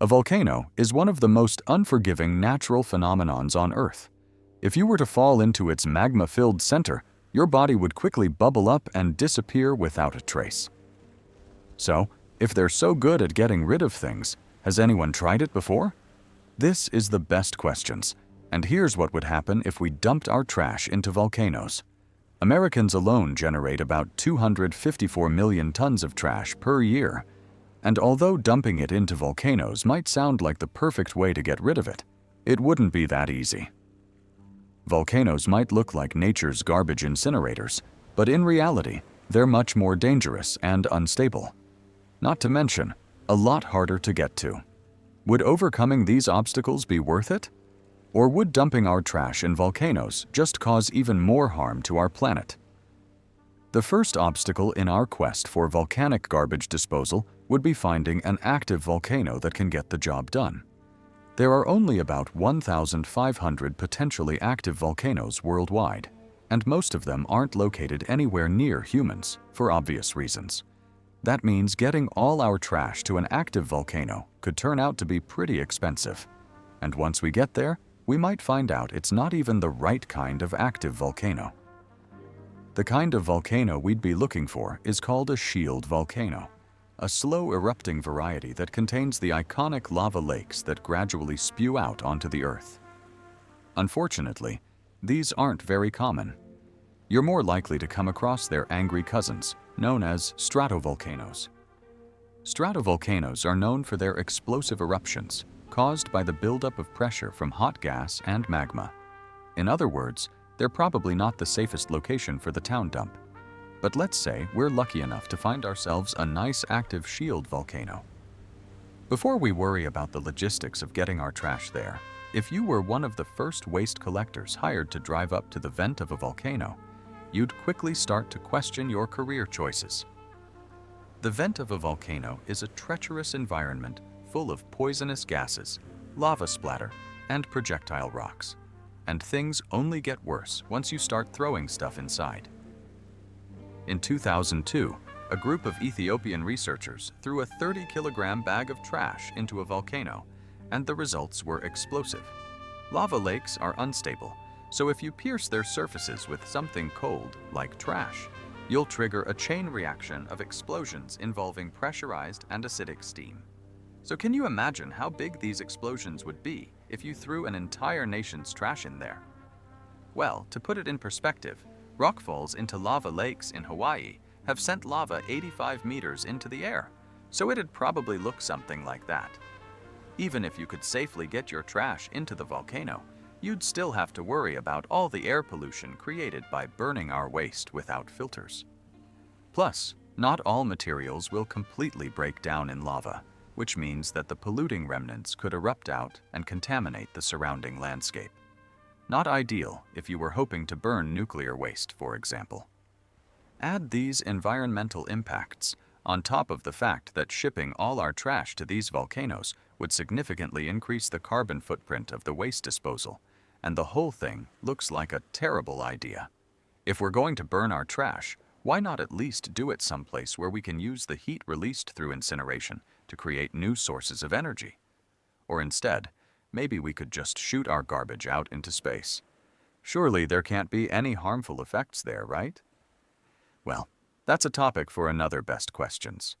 A volcano is one of the most unforgiving natural phenomenons on Earth. If you were to fall into its magma-filled center, your body would quickly bubble up and disappear without a trace. So, if they're so good at getting rid of things, has anyone tried it before? This is the best questions, and here's what would happen if we dumped our trash into volcanoes. Americans alone generate about 254 million tons of trash per year. And although dumping it into volcanoes might sound like the perfect way to get rid of it, it wouldn't be that easy. Volcanoes might look like nature's garbage incinerators, but in reality, they're much more dangerous and unstable. Not to mention, a lot harder to get to. Would overcoming these obstacles be worth it? Or would dumping our trash in volcanoes just cause even more harm to our planet? The first obstacle in our quest for volcanic garbage disposal would be finding an active volcano that can get the job done. There are only about 1,500 potentially active volcanoes worldwide, and most of them aren't located anywhere near humans, for obvious reasons. That means getting all our trash to an active volcano could turn out to be pretty expensive. And once we get there, we might find out it's not even the right kind of active volcano. The kind of volcano we'd be looking for is called a shield volcano, a slow erupting variety that contains the iconic lava lakes that gradually spew out onto the Earth. Unfortunately, these aren't very common. You're more likely to come across their angry cousins, known as stratovolcanoes. Stratovolcanoes are known for their explosive eruptions caused by the buildup of pressure from hot gas and magma. In other words, they're probably not the safest location for the town dump. But let's say we're lucky enough to find ourselves a nice active shield volcano. Before we worry about the logistics of getting our trash there, if you were one of the first waste collectors hired to drive up to the vent of a volcano, you'd quickly start to question your career choices. The vent of a volcano is a treacherous environment full of poisonous gases, lava splatter, and projectile rocks. And things only get worse once you start throwing stuff inside. In 2002, a group of Ethiopian researchers threw a 30-kilogram bag of trash into a volcano, and the results were explosive. Lava lakes are unstable, so if you pierce their surfaces with something cold, like trash, you'll trigger a chain reaction of explosions involving pressurized and acidic steam. So can you imagine how big these explosions would be if you threw an entire nation's trash in there? Well, to put it in perspective, rockfalls into lava lakes in Hawaii have sent lava 85 meters into the air, so it'd probably look something like that. Even if you could safely get your trash into the volcano, you'd still have to worry about all the air pollution created by burning our waste without filters. Plus, not all materials will completely break down in lava, which means that the polluting remnants could erupt out and contaminate the surrounding landscape. Not ideal if you were hoping to burn nuclear waste, for example. Add these environmental impacts on top of the fact that shipping all our trash to these volcanoes would significantly increase the carbon footprint of the waste disposal, and the whole thing looks like a terrible idea. If we're going to burn our trash, why not at least do it someplace where we can use the heat released through incineration to create new sources of energy? Or instead, maybe we could just shoot our garbage out into space. Surely there can't be any harmful effects there, right? Well, that's a topic for another Best Questions.